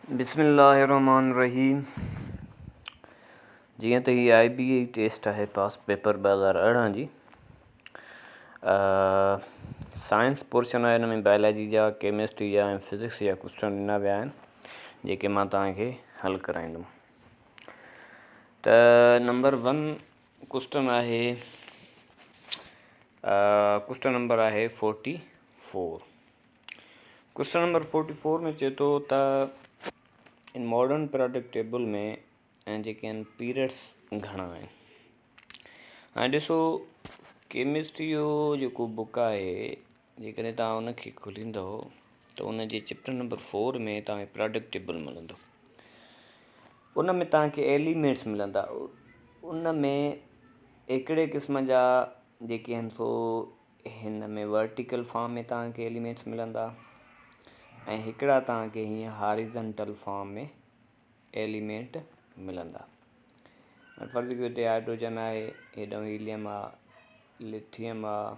बिस्मिल्लाहिर्रहमानिर्रहीम। जीअं त हीअ IBA टेस्ट आहे पास पेपर 2018 जी। साइंस पोर्शन आहे, हिन में बायोलॉजी जा, केमिस्ट्री जा ऐं फिज़िक्स जा क्वेश्चन ॾिना विया आहिनि जेके मां तव्हांखे हल कराईंदुमि। त नंबर 1 क्वेश्चन आहे, क्वेश्चन नंबर आहे 44। क्वेश्चन नंबर 44 में चए थो त इन मॉडर्न पीरियोडिक टेबल में ऐं जेके आहिनि पीरियड्स घणा आहिनि। हाणे ॾिसो, केमिस्ट्री जो जेको बुक आहे, जेकॾहिं तव्हां उनखे खोलींदव त उन जे चैप्टर नंबर 4 में तव्हांखे पीरियोडिक टेबल मिलंदो। उन में तव्हांखे एलिमेंट्स मिलंदा। उन में हिकिड़े क़िस्म जा जेके आहिनि सो हिन में वर्टिकल फॉर्म में तव्हांखे एलिमेंट्स मिलंदा ऐं हिकिड़ा तव्हांखे हीअं हॉरिजॉन्टल फॉर्म में एलिमेंट मिलंदा। फर्ज़ कयो हिते हाइड्रोजन आहे, हेॾो हीलियम आहे, लिथियम आहे,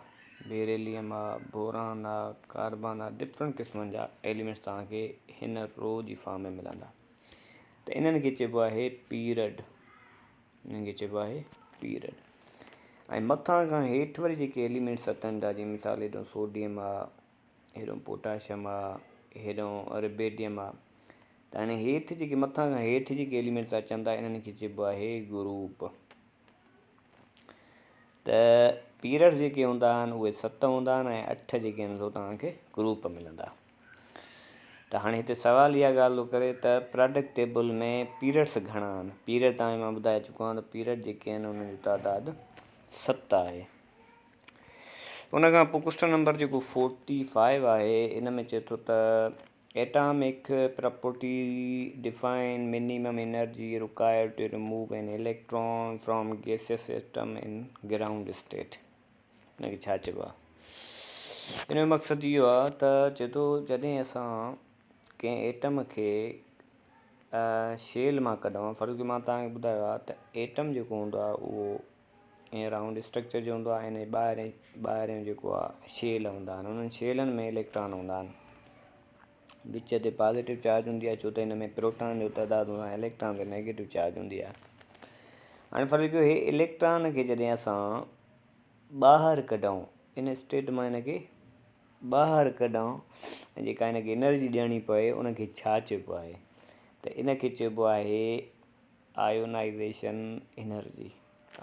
बेरेलियम आहे, बोरान आहे, कार्बन आहे, डिफरेंट क़िस्मनि जा एलिमेंट्स तव्हांखे हिन रो जी फॉर्म में मिलंदा। त इन्हनि खे चइबो आहे पीरियड। इन्हनि खे चइबो आहे पीरियड। ऐं मथां खां हेठि वरी जेके एलिमेंट्स अचनि था, जीअं मिसाल हेॾो सोडियम आहे, हेॾो पोटाशियम आहे, हेॾो रिबेडियम आहे, त हाणे हेठि जेके मथां खां हेठि जेके एलिमेंट्स अचनि था इन्हनि खे चइबो आहे ग्रुप। त पीरियड जेके हूंदा आहिनि उहे 7 हूंदा आहिनि ऐं 8 जेके आहिनि सो तव्हांखे ग्रुप मिलंदा। त हाणे हिते सवाल इहा ॻाल्हि थो करे त पीरियोडिक टेबल में पीरियड्स घणा आहिनि। पीरियड तव्हांखे मां ॿुधाए चुको आहियां त पीरियड जेके आहिनि उन जो तइदादु 7 आहे। उन खां पोइ क्वेश्चन नंबर जेको 45 आहे, इन में चए थो त atomic property define minimum energy required to remove an electron from gaseous system in ground state. हिनखे छा चइबो आहे? इन जो मक़सदु इहो आहे त चए थो जॾहिं असां कंहिं एटम खे शेल मां कढूं, फर्ज़ कयो मां तव्हांखे ॿुधायो आहे त एटम जेको हूंदो आहे उहो ईअं राउंड स्ट्रक्चर जो हूंदो आहे ऐं ॿाहिरियों जेको आहे शेल हूंदा आहिनि। उन्हनि शेलनि में इलेक्ट्रॉन हूंदा आहिनि, विच ते पॉज़िटिव चार्ज हूंदी आहे, छो त हिन में प्रोटॉन जो तइदादु हूंदो आहे, इलेक्ट्रॉन ते नेगेटिव चार्ज हूंदी आहे। हाणे फर्ज़ कयो हे इलेक्ट्रॉन खे जॾहिं असां ॿाहिरि कढूं, इन स्टेट मां हिन खे ॿाहिरि कढूं ऐं जेका हिन खे एनर्जी ॾियणी पए उनखे छा चइबो आहे? त इन खे चइबो आहे आयोनाइज़ेशन एनर्जी।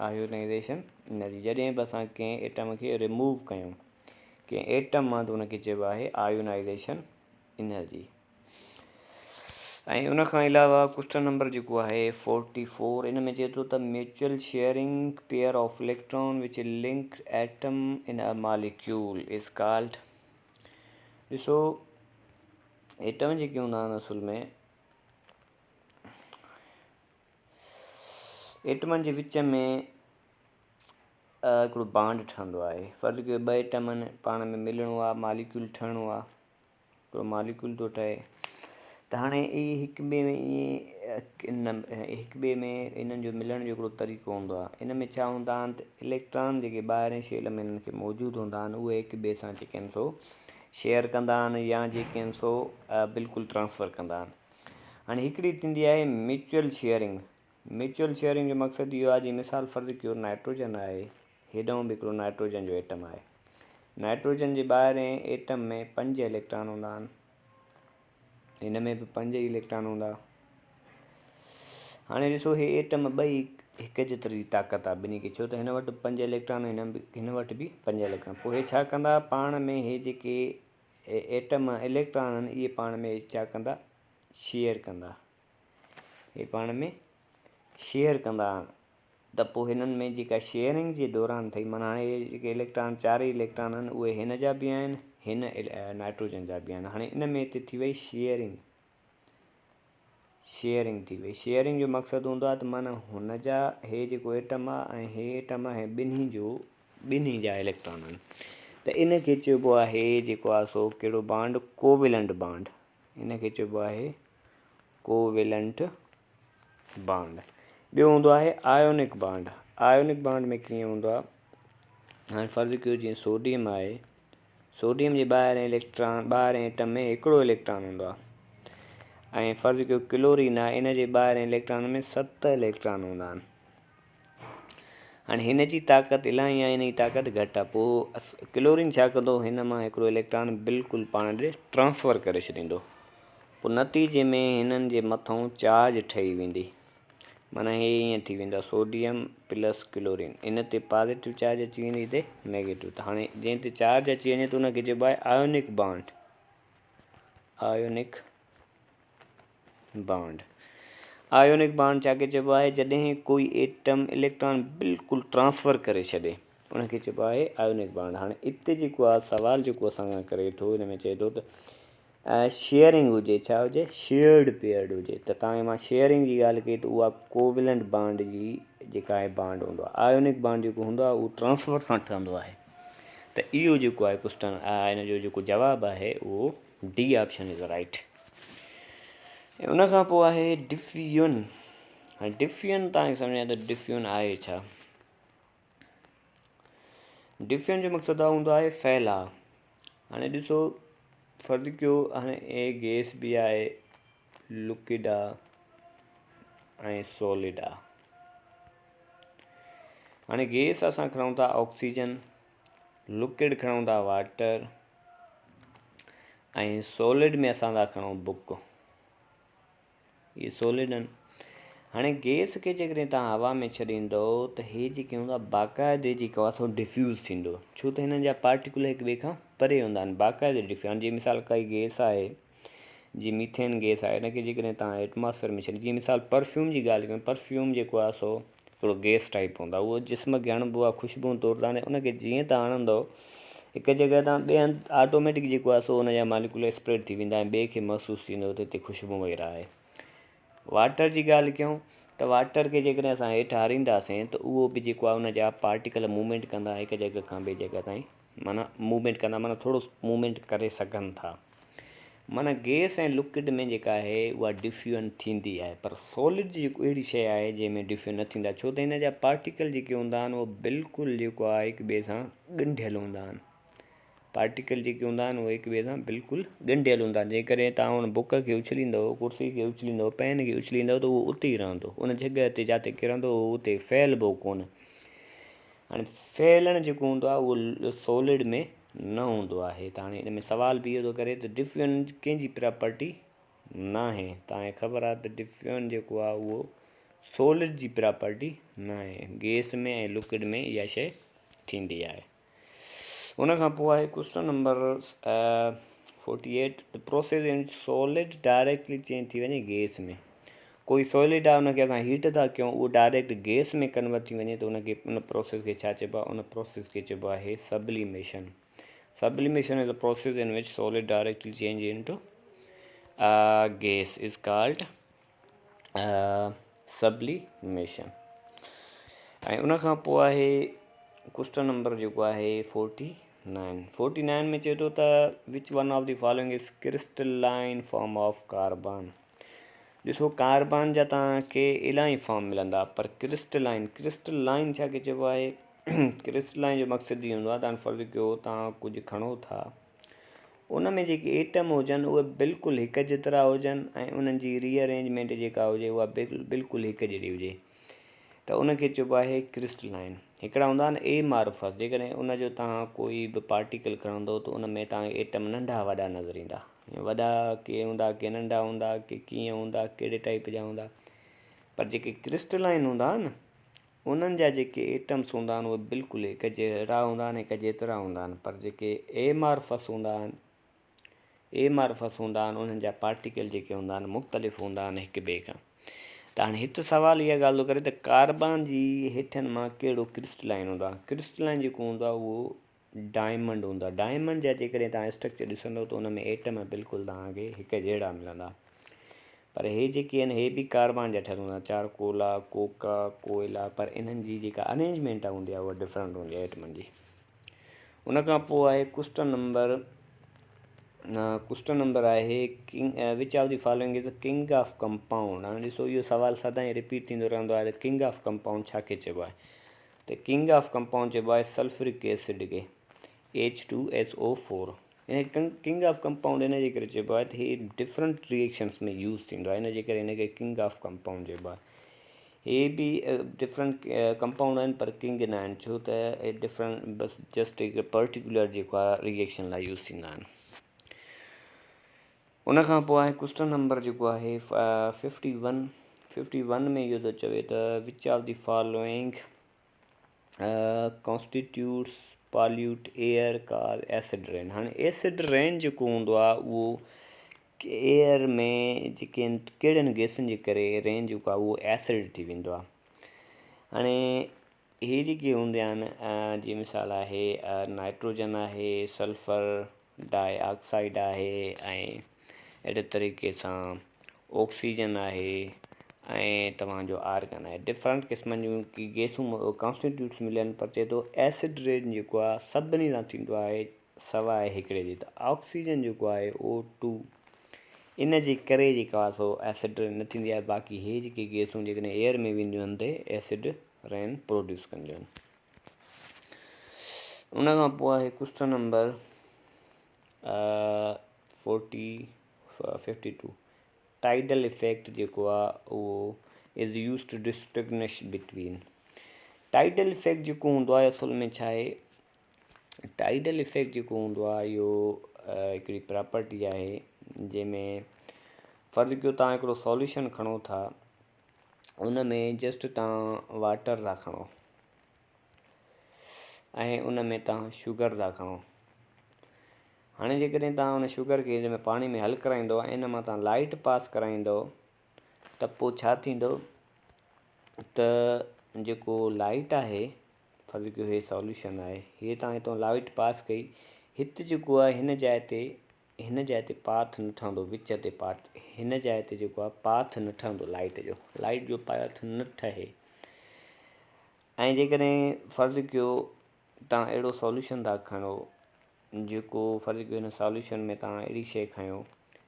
Ionisation energy. जॾहिं बि असां कंहिं एटम खे रिमूव कयूं कंहिं एटम मां, त उनखे चइबो आहे आयोनाइज़ेशन एनर्जी। ऐं उन खां अलावा क्वेश्चन नंबर जेको आहे 44, इन में चए थो त mutual sharing pair of electron which link atom in a molecule is called. ॾिसो, एटम जेके हूंदा आहिनि असुल में एटमनि जे विच में हिकिड़ो बॉन्ड ठहंदो आहे। फर्ज़ कयो ॿ एटमनि पाण में मिलणो आहे, मॉलिक्यूल ठहिणो आहे, हिकिड़ो मॉलिक्यूल थो ठहे। त हाणे इहे हिक ॿिए में ईअं हिक ॿिए में इन्हनि जो मिलण जो हिकिड़ो तरीक़ो हूंदो आहे। इन में छा हूंदा आहिनि त इलेक्ट्रॉन जेके ॿाहिरें शेल में इन्हनि खे मौजूदु हूंदा आहिनि उहे हिक ॿिए सां जेके आहिनि सो शेयर कंदा आहिनि या जेके आहिनि सो बिल्कुलु ट्रांसफ़र कंदा आहिनि। हाणे हिकिड़ी थींदी आहे म्यूचुअल शेयरिंग। म्यूचुअल शेयरिंग जो मक़सदु इहो आहे, जीअं मिसाल फ़र्ज़ु कयो नाइट्रोजन आहे, हेॾो बि हिकिड़ो नाइट्रोजन जो एटम आहे। नाइट्रोजन जे ॿाहिरें एटम में 5 इलेक्ट्रॉन हूंदा आहिनि, हिन में बि 5 इलेक्ट्रॉन हूंदा। हाणे ॾिसो, हे एटम ॿई हिक जेतिरी ताक़त आहे ॿिन्ही खे, छो त हिन वटि 5 इलेक्ट्रॉन, हिन वटि बि 5 इलेक्ट्रॉन। पोइ हे छा कंदा, पाण में हे जेके एटम इलेक्ट्रॉन आहिनि इहे पाण में छा कंदा, शेयर कंदा। हे पाण में शेयर कंदा। त पोइ हिननि में जेका शेयरिंग जे दौरान अथई, माना हाणे हे जेके इलेक्ट्रॉन 4 इलेक्ट्रॉन आहिनि उहे हिन जा बि आहिनि, हिन नाइट्रोजन जा बि आहिनि। हाणे इन में हिते थी वई शेयरिंग। शेयरिंग थी वई। शेयरिंग जो मक़सदु हूंदो आहे त माना हुन जा हे जेको एटम आहे ऐं हे एटम आहे, ॿिन्ही जा इलेक्ट्रॉन आहिनि। त इन खे चइबो आहे जेको आहे सो कहिड़ो बॉन्ड, कोवेलेंट बॉन्ड। इन खे चइबो आहे कोवेलेंट बॉन्ड। ॿियो हूंदो आहे आयोनिक बॉन्ड। आयोनिक बॉन्ड में कीअं हूंदो आहे, हाणे फ़र्ज़ु कयो जीअं सोडियम आहे, सोडियम जे ॿाहिरें एटम में हिकिड़ो इलेक्ट्रॉन हूंदो आहे ऐं फ़र्ज़ु कयो क्लोरीन आहे, इन जे ॿाहिरि इलेक्ट्रॉन में 7 इलेक्ट्रॉन हूंदा आहिनि। हाणे हिन जी ताक़त इलाही आहे, हिन जी ताक़त घटि आहे। पोइ क्लोरीन छा कंदो, हिन मां हिकिड़ो इलेक्ट्रॉन बिल्कुलु पाण ॾे ट्रांसफ़र करे छॾींदो। पोइ नतीजे में हिननि जे मथां चार्ज ठही वेंदी, माना हे ईअं थी वेंदा सोडियम प्लस क्लोरीन, इन ते पॉज़िटिव चार्ज अची वेंदी, हिते नेगेटिव। त हाणे जंहिं ते चार्ज अची वञे त उनखे चइबो आहे ionic bond. Ionic bond, ionic bond छा चइबो आहे, जॾहिं कोई एटम इलेक्ट्रॉन बिल्कुलु ट्रांसफ़र करे छॾे उनखे चइबो आहे आयोनिक बॉन्ड। हाणे हिते जेको आहे सवाल जेको असां खां करे थो, हिन में चए थो त शेयरिंग हुजे, छा हुजे, शेयर्ड पेयर्ड हुजे। त तव्हांखे मां शेयरिंग जी ॻाल्हि कई त उहा कोवेलेंट बॉन्ड जी जेका आहे बॉन्ड हूंदो आहे। आयोनिक बॉन्ड जेको हूंदो आहे उहो ट्रांसफ़र सां ठहंदो आहे। त इहो जेको आहे क्वेश्चन, हिन जो जेको जवाबु आहे उहो डी ऑप्शन इज़ राइट। ऐं उन खां पोइ आहे डिफ्यूजन। हाणे डिफ्यूजन तव्हांखे सम्झां त डिफ्यूजन आहे छा। डिफ्यूजन जो मक़सदु हूंदो आहे फैलाव। हाणे ॾिसो फ़र्ज़ु कयो हाणे ए गैस बि आहे, लिक्विड आहे ऐं सॉलिड आहे। हाणे गैस असां खणूं था ऑक्सीजन, लिक्विड खणूं था वाटर ऐं सॉलिड में असां था खणूं बुक। इहे सॉलिड आहिनि। हाणे गैस खे जेकॾहिं तव्हां हवा में छॾींदो त हे जेके हूंदा बाक़ाइदे जेको आहे सो डिफ्यूज़ थींदो, छो त हिननि जा पार्टिकल हिक ॿिए खां परे हूंदा आहिनि, बाक़ाइदे डिफ्यूज़। हाणे जीअं मिसाल काई गैस आहे, जीअं मीथेन गैस आहे, हिनखे जेकॾहिं तव्हां एटमॉस्फेयर में छॾी, जीअं मिसाल परफ्यूम जी ॻाल्हि कयूं, परफ्यूम जेको आहे सो हिकिड़ो गैस टाइप हूंदो आहे, उहो जिस्म खे हणिबो आहे ख़ुशबू तौरु। हाणे उनखे जीअं तव्हां हणंदव हिकु जॻह तां ॿिए हंधि ऑटोमेटिक जेको आहे सो हुनजा मालिक्यूल स्प्रेड थी वेंदा ऐं ॿिए खे महसूसु थींदो त हिते ख़ुशबू वग़ैरह आहे। वाटर जी ॻाल्हि कयूं त वाटर खे जेकॾहिं असां हेठि हारींदासीं त उहो बि जेको आहे उनजा पार्टिकल मूवमेंट कंदा हिकु जॻह खां ॿिए जॻह ताईं, माना मूवमेंट कंदा, माना थोरो मूवमेंट करे सघनि था। माना गैस ऐं लिक्विड में जेका आहे उहा डिफ्यूजन थींदी आहे, पर सॉलिड जेको अहिड़ी शइ आहे जंहिंमें डिफ्यूजन न थींदा, छो त हिन जा पार्टिकल जेके हूंदा आहिनि उहो बिल्कुलु जेको आहे हिक ॿिए सां ॻंढियल हूंदा आहिनि। पार्टिकल जेके हूंदा आहिनि उहे हिक ॿिए सां बिल्कुलु ॻंढियल हूंदा आहिनि। जेकॾहिं तव्हां हुन बुक खे उछलींदव, कुर्सी खे उछलींदव, पेन खे उछलींदव त उहो उते ई रहंदो, उन जॻह ते जिते किरंदो उहो उते फैलिबो कोन। हाणे फैलणु जेको हूंदो आहे उहो सॉलिड में न हूंदो आहे। त हाणे हिन में सुवाल बि इहो थो करे त डिफ्यूजन कंहिंजी प्रॉपर्टी न आहे। तव्हांखे ख़बर आहे त डिफ्यूजन जेको आहे उहो सॉलिड जी प्रॉपर्टी न आहे, गैस में ऐं लिक्विड में इहा शइ थींदी आहे। उन खां पोइ आहे question number 48, the process in solid directly change थी वञे गैस में। कोई सॉलिड आहे उनखे असां हीट था कयूं, उहो डायरेक्ट गैस में कन्वर्ट थी वञे त उनखे उन प्रोसेस खे छा चइबो आहे, उन प्रोसेस खे चइबो आहे sublimation. Sublimation is a process in विच solid directly change into gas is called sublimation. ऐं उन खां पोइ आहे क्वेश्चन नंबर जेको आहे 49। 49 में चए थो त which one of the following is crystalline form of carbon. ॾिसो कार्बन जा तव्हांखे इलाही फॉर्म मिलंदा, पर क्रिस्टलाइन छा खे चइबो आहे क्रिस्टलाइन जो मक़सदु इहो हूंदो आहे, तव्हां फ़र्ज़ु कयो तव्हां कुझु खणो था, उन में जेके एटम हुजनि उहे बिल्कुलु हिकु जेतिरा हुजनि ऐं उन्हनि जी रीअरेंजमेंट जेका हुजे उहा बिल्कुलु हिकु जहिड़ी हुजे, त उनखे चइबो आहे क्रिस्टलाइन। हिकिड़ा हूंदा आहिनि ए मार्फस, जेकॾहिं उनजो तव्हां कोई बि पार्टिकल खणंदो त उन में तव्हांखे एटम नंढा वॾा नज़र ईंदा, वॾा के हूंदा, के नंढा हूंदा, के कीअं हूंदा, कहिड़े टाइप जा हूंदा। पर जेके क्रिस्टलाइन हूंदा आहिनि उन्हनि जा जेके एटम्स हूंदा आहिनि उहे बिल्कुलु हिकु जहिड़ा हूंदा आहिनि, हिकु जेतिरा हूंदा आहिनि। पर जेके ए मार्फस हूंदा आहिनि उन्हनि जा पार्टिकल जेके हूंदा आहिनि मुख़्तलिफ़ हूंदा आहिनि हिक ॿिए खां। त हाणे हिते सुवाल इहा ॻाल्हि थो करे त कार्बन जी हेठनि मां कहिड़ो क्रिस्टलाइन हूंदो आहे। क्रिस्टलाइन जेको हूंदो आहे उहो डायमंड हूंदो आहे। डायमंड जा जेकॾहिं तव्हां स्ट्रक्चर ॾिसंदव त उन में एटम बिल्कुलु तव्हांखे हिकु जहिड़ा मिलंदा। पर हे जेके आहिनि हे बि कार्बन जा ठहियल हूंदा, चारकोल आहे, कोका, कोयला, पर इन्हनि जी जेका अरेंजमेंट हूंदी आहे उहा डिफरेंट हूंदी आहे एटमनि जी। उन खां पोइ आहे क्वेश्चन नंबर आहे किंग विच of the following is a king of compound. हाणे ॾिसो इहो सुवाल सदाईं रिपीट थींदो रहंदो आहे त किंग ऑफ कंपाउंड छा खे चइबो आहे। त किंग ऑफ कंपाउंड चइबो आहे सल्फ्यूरिक एसिड खे, H2SO4। हिन किंग ऑफ कंपाउंड इन जे करे चइबो आहे त ही डिफरेंट रिएक्शन्स में यूज़ थींदो आहे, इन जे करे हिनखे किंग ऑफ कंपाउंड चइबो आहे। हे बि डिफरेंट कंपाउंड आहिनि पर किंग न आहिनि, छो त हे डिफरेंट बसि जस्ट हिकु पर्टिकुलर जेको आहे रिएक्शन लाइ यूज़ थींदा आहिनि। उन खां पोइ आहे क्वेश्चन नंबर जेको आहे 51 में इहो थो चवे त विच of the following constitutes pollute air car acid rain. हाणे एसिड रेन जेको हूंदो आहे उहो एयर में जेके आहिनि कहिड़नि गैसनि जे करे रेन जेको आहे उहो एसिड थी वेंदो आहे। हाणे इहे जेके हूंदा आहिनि जीअं मिसाल आहे नाइट्रोजन आहे, सल्फर डाइऑक्साइड आहे, ऐं अहिड़े तरीक़े सां ऑक्सीजन आहे ऐं तव्हांजो आर्गन आहे। डिफरेंट क़िस्मनि जूं की गैसूं कॉन्स्टिट्यूट्स मिलियनि, पर चए थो एसिड रेन जेको आहे सभिनी सां थींदो आहे सवाइ हिकिड़े जी, त ऑक्सीजन जेको आहे O2 इन जे करे जेका आहे सो एसिड रेन न थींदी आहे। बाक़ी हे जेके गैसूं जेकॾहिं एयर में वेंदियूं आहिनि त एसिड रेन प्रोड्यूस कंदियूं आहिनि। उन खां पोइ आहे क्वेश्चन नंबर 52 टाइडल इफेक्ट जेको आहे उहो is use to distinguish between. Tidal effect जेको हूंदो आहे असल में छा आहे, टाइडल इफेक्ट जेको हूंदो आहे इहो हिकिड़ी प्रॉपर्टी आहे जंहिंमें फ़र्ज़ु कयो तव्हां हिकिड़ो सॉल्यूशन खणो था, उन में जस्ट तव्हां वाटर था खणो ऐं उन में तव्हां शुगर था खणो। हाणे जेकॾहिं तव्हां उन शुगर खे हिन में पाणी में हल कराईंदो ऐं इन मां तव्हां लाइट पास कराईंदो त पोइ छा थींदो त जेको लाइट आहे, फ़र्ज़ु कयो हे सॉल्यूशन आहे, हे तव्हां हितां लाइट पास कई, हिते जेको आहे हिन जाइ ते पाथ न ठहंदो, विच ते पाथ, हिन जाइ ते जेको आहे पाथ न ठहंदो लाइट जो पाथ न ठहे। ऐं जेकॾहिं फ़र्ज़ु कयो तव्हां अहिड़ो सॉल्यूशन था खणो जेको फ़र्ज़ु कयो हिन सॉल्यूशन में तव्हां अहिड़ी शइ खयो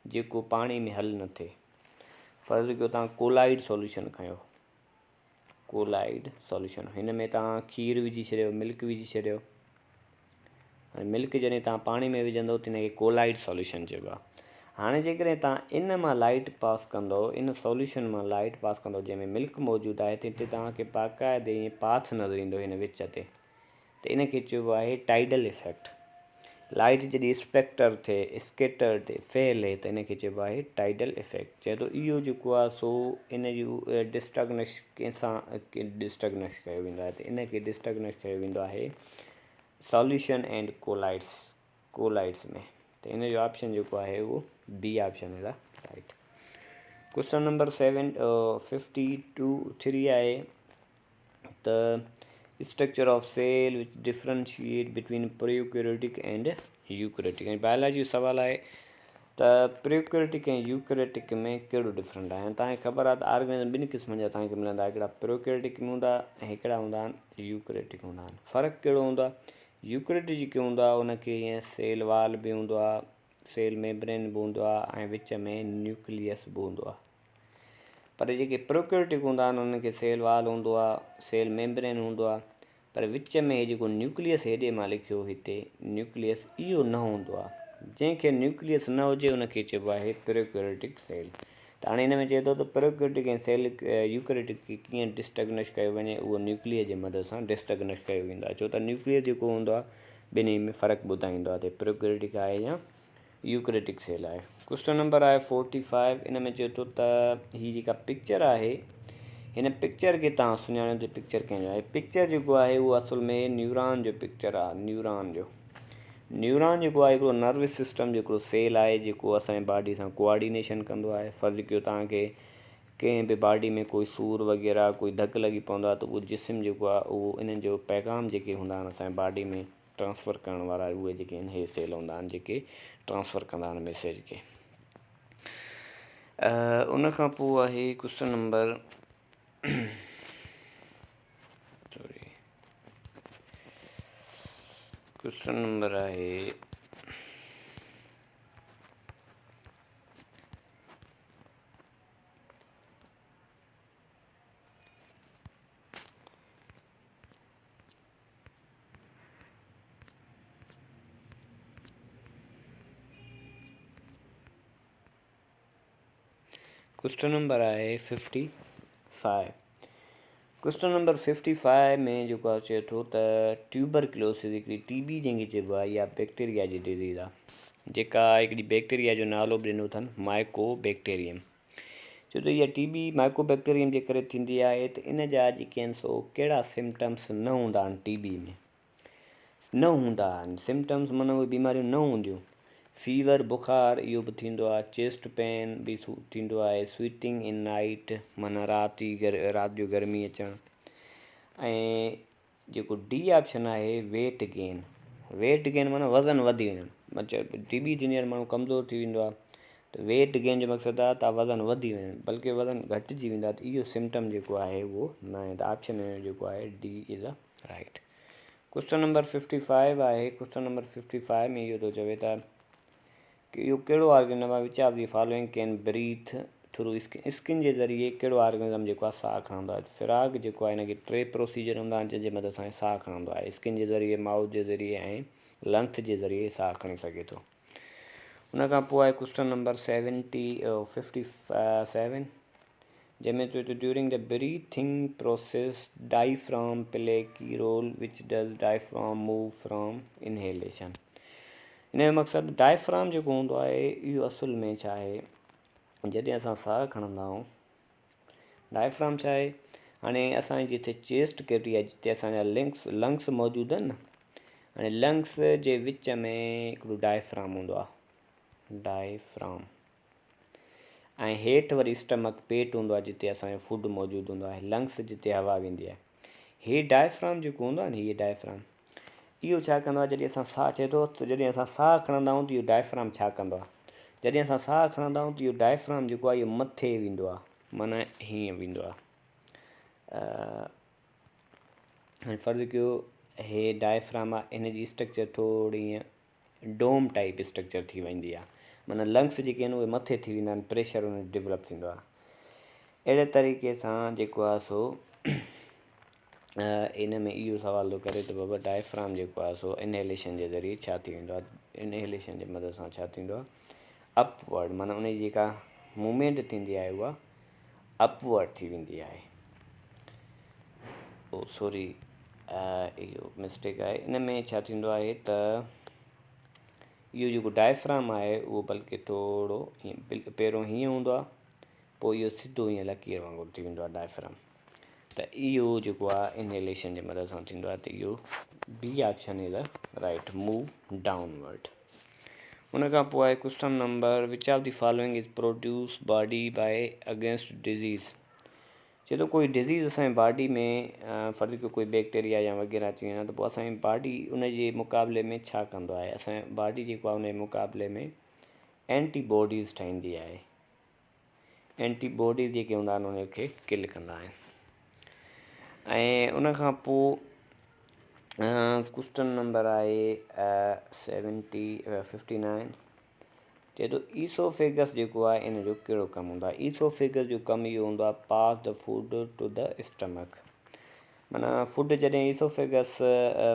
जेको पाणी में हल न थिए। फ़र्ज़ु कयो तव्हां कोलाइड सॉल्यूशन खयो, कोलाइड सॉल्यूशन, हिन में तव्हां खीरु विझी छॾियो, मिल्क विझी छॾियो। हाणे मिल्क जॾहिं तव्हां पाणी में विझंदो त हिनखे कोलाइड सॉल्यूशन चइबो आहे। हाणे जेकॾहिं तव्हां इन मां लाइट पास कंदो, इन सॉल्यूशन मां लाइट पास कंदो जंहिंमें मिल्क मौजूदु आहे, त हिते तव्हांखे बाक़ाइदे ईअं पाथ नज़र ईंदो हिन विच ते, त इनखे चइबो आहे टाइडल इफेक्ट। लाइट जॾहिं स्पेक्टर थिए, स्केटर थिए, फैले, त इनखे चइबो आहे टाइडल इफेक्ट। चए थो इहो जेको आहे सो इन जूं डिस्टिंग्विश कंहिंसां डिस्टिंग्विश कयो वेंदो आहे, त इनखे डिस्टिंग्विश कयो वेंदो आहे सॉल्यूशन एंड कोलाइड्स में। त इन जो ऑप्शन जेको आहे उहो B option is right. Question number 52 आहे त structure of cell which differentiate between prokaryotic and eukaryotic. ऐं बायोलॉजी जो सुवालु आहे त प्रोकैरियोटिक ऐं यूकैरियोटिक में कहिड़ो डिफरेंट आहे। तव्हांखे ख़बर आहे त ऑर्गेनिज़म ॿिनि क़िस्मनि जा तव्हांखे मिलंदा, हिकिड़ा प्रोकैरियोटिक में हूंदा ऐं हिकिड़ा हूंदा आहिनि यूकैरियोटिक हूंदा आहिनि। फ़र्क़ु कहिड़ो हूंदो आहे, यूकैरियोटिक जेके हूंदो आहे उनखे ईअं सेल वाल बि हूंदो आहे, सेल मेम्ब्रेन बि हूंदो आहे ऐं विच में न्यूक्लियस बि हूंदो आहे। पर जेके प्रोकैरियोटिक हूंदा आहिनि उनखे सेल वाल हूंदो आहे, सेल मेम्ब्रेन हूंदो आहे, पर विच में जेको न्यूक्लियस हेॾे मां लिखियो हिते न्यूक्लियस इहो न हूंदो आहे। जंहिंखे न्यूक्लियस न हुजे उनखे चइबो आहे प्रोकैरियोटिक सेल। त हाणे हिन में चए थो त प्रोकैरियोटिक ऐं सेल यूकैरियोटिक खे कीअं डिस्टिंग्विश कयो वञे, उहो न्यूक्लियस जे मदद सां डिस्टिंग्विश कयो वेंदो आहे, छो त न्यूक्लियस जेको हूंदो आहे ॿिन्ही में फ़र्क़ु ॿुधाईंदो आहे त प्रोकैरियोटिक आहे या यूकैरियोटिक सेल आहे। क्वेश्चन नंबर आहे 45, इन में चए थो त हीअ जेका पिक्चर आहे हिन पिक्चर खे तव्हां सुञाणो त पिक्चर कंहिंजो आहे। पिक्चर जेको आहे उहो असल में न्यूरॉन जो पिक्चर आहे। न्यूरॉन जेको आहे हिकिड़ो नर्वस सिस्टम जो हिकिड़ो सेल आहे जेको असांजे बॉडी सां कोऑर्डिनेशन कंदो आहे। फ़र्ज़ु कयो तव्हांखे कंहिं बि बॉडी में कोई सूर वग़ैरह कोई धकु लॻी पवंदो आहे त उहो जिस्म जेको आहे उहो इन्हनि जो पैगाम जेके हूंदा आहिनि असांजे बॉडी में ट्रांसफ़र करण वारा उहे जेके आहिनि इहे सेल हूंदा आहिनि जेके ट्रांसफ़र कंदा आहिनि मैसेज खे। उन खां पोइ आहे क्वेश्चन नंबर क्वेश्चन नंबर आहे 52 क्वेश्चन नंबर आहे 55। क्वेश्चन नंबर 55 में जेको अचे थो त ट्यूबरक्लोसिस हिकिड़ी टीबी जंहिंखे चइबो आहे या बैक्टीरिया जी डिज़ीज़ आहे, जेका हिकिड़ी बैक्टीरिया जो नालो ॾिनो अथनि माइकोबैक्टीरियम। छो त इहा टीबी माइकोबैक्टीरियम जे करे थींदी आहे त इन जा जेके आहिनि सो कहिड़ा सिम्टम्स न हूंदा आहिनि टीबी में, न हूंदा आहिनि सिम्टम्स, माना उहे बीमारियूं न हूंदियूं। फीवर बुखार इहो बि थींदो आहे, चेस्ट पेन बि थींदो आहे, स्वीटिंग इन नाइट माना राति जो गर्मी अचणु, ऐं जेको डी ऑप्शन आहे वेट गेन। वेट गेन माना वज़न वधी वञणु, मतलब टीबी थींदी आहे माण्हू कमज़ोर थी वेंदो आहे, त वेट गेन जो मक़सदु आहे त वज़न वधी वञे, बल्कि वज़न घटिजी वेंदा, त इहो सिम्टम जेको आहे उहो न आहे, त ऑप्शन जेको आहे D is the right. Question number 55 आहे। क्वेश्चन नंबर 55 में इहो थो चवे त कि इहो कहिड़ो ऑर्गेनिज़म आहे which of the following can breathe through skin. Skin जे ज़रिए कहिड़ो ऑर्गेनिज़म जेको आहे साहु खणंदो आहे। फिराक जेको आहे हिनखे 3 प्रोसीजर हूंदा आहिनि जंहिंजे मदद सां साहु खणंदो आहे, स्किन जे ज़रिए, माउथ जे ज़रिए ऐं लंग्स जे ज़रिए साहु खणी सघे थो। उन खां पोइ आहे क्वेश्चन नंबर 57 जंहिंमें चए थो during the breathing process diaphragm play की role which does diaphragm move from inhalation. इन जो मक़सदु डायफ्राम जेको हूंदो आहे इहो असुल में छा आहे, जॾहिं असां साहु खणंदा आहियूं, डायफ्राम छा आहे, हाणे असांजी जिते चेस्ट कैविटी आहे, जिते असांजा लंग्स मौजूदु आहिनि न, हाणे लंग्स जे विच में हिकिड़ो डायफ्राम हूंदो आहे, डायफ्राम, ऐं हेठि वरी स्टमक पेट हूंदो आहे जिते असांजो फूड मौजूदु हूंदो आहे, लंग्स जिते हवा वेंदी आहे। हीअ डायफ्राम जेको हूंदो आहे न, हीअ डायफ्राम इहो छा कंदो आहे, जॾहिं असां साहु चए थो, जॾहिं असां साहु खणंदा आहियूं त इहो डायफ्राम छा कंदो आहे, जॾहिं असां साहु खणंदा आहियूं त इहो डायफ्राम जेको आहे इहो मथे वेंदो आहे, माना हीअं वेंदो आहे। हाणे फ़र्ज़ु कयो हे डायफ्राम आहे, हिन जी स्ट्रक्चर थोरी ईअं डोम टाइप स्ट्रक्चर थी वेंदी आहे, माना लंग्स जेके आहिनि उहे मथे थी वेंदा आहिनि, प्रेशर हुन डेवलप थींदो आहे। अहिड़े तरीक़े सां जेको आहे सो इन में इहो सवाल थो करे त बाबा डायफ्राम जेको आहे सो इनहेलेशन जे ज़रिए छा थी वेंदो आहे, इनहेलेशन जे मदद सां छा थींदो आहे, अपवर्ड, माना उन जी जेका मूवमेंट थींदी आहे उहा अपवर्ड थी वेंदी आहे। ओ सॉरी, इहो मिस्टेक आहे, इन में छा थींदो आहे त इहो जेको डायफ्राम आहे उहो बल्कि थोरो हीअं पहिरियों हीअं हूंदो आहे, पोइ इहो सिधो हीअं लकीर वांगुरु थी वेंदो आहे डायफ्राम, त इहो जेको आहे इनहेलेशन जे मदद सां थींदो आहे, त इहो B option is the right, move downward. उन खां पोइ आहे question number which of the following is produce body by against disease. चए थो कोई डिज़ीज़ असांजी बॉडी में, फ़र्ज़ु कयो कोई बैक्टीरिया या वग़ैरह अची वञे त पोइ असांजी बॉडी उन जे मुक़ाबले में छा कंदो आहे, असांजी बॉडी जेको आहे उन जे मुक़ाबले में एंटीबॉडीज़ ठाहींदी आहे, एंटीबॉडीज़ जेके हूंदा आहिनि उनखे किल कंदा आहिनि। ऐं उन खां पोइ क्वेश्चन नंबर आहे 59 चए थो ईसोफेगस जेको आहे इन जो कहिड़ो कमु हूंदो आहे। ईसोफेगस जो कमु इहो हूंदो आहे pass the food to the stomach, माना फूड जॾहिं ईसोफेगस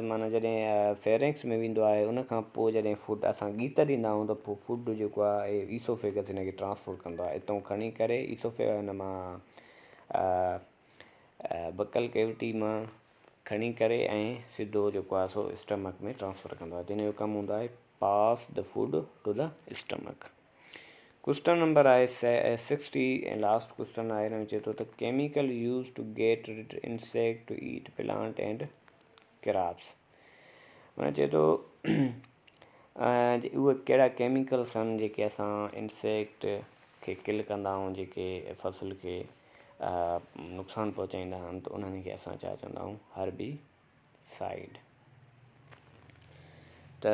माना जॾहिं फेरेंक्स में वेंदो आहे, उन खां पोइ जॾहिं फूड असां गीत ॾींदा आहियूं त पोइ फूड जेको आहे ईसोफेगस हिन खे ट्रांसपोर्ट कंदो आहे, हितां खणी करे हिन मां बकल कैविटी मां खणी करे ऐं सिधो जेको आहे सो स्टमक में ट्रांसफ़र कंदो आहे, जिन जो कमु हूंदो आहे pass the food to the stomach. Question number आहे 60 ऐं लास्ट क्वेश्चन आहे, हिन में चए थो त chemical use to get rid insect to eat plant and crops, माना चए थो उहे कहिड़ा केमिकल्स आहिनि जेके असां इंसेक्ट खे किल कंदा आहियूं, जेके फसल खे नुक़सानु पहुचाईंदा आहिनि, त उन्हनि खे असां छा चवंदा आहियूं, हर्बीसाइड। त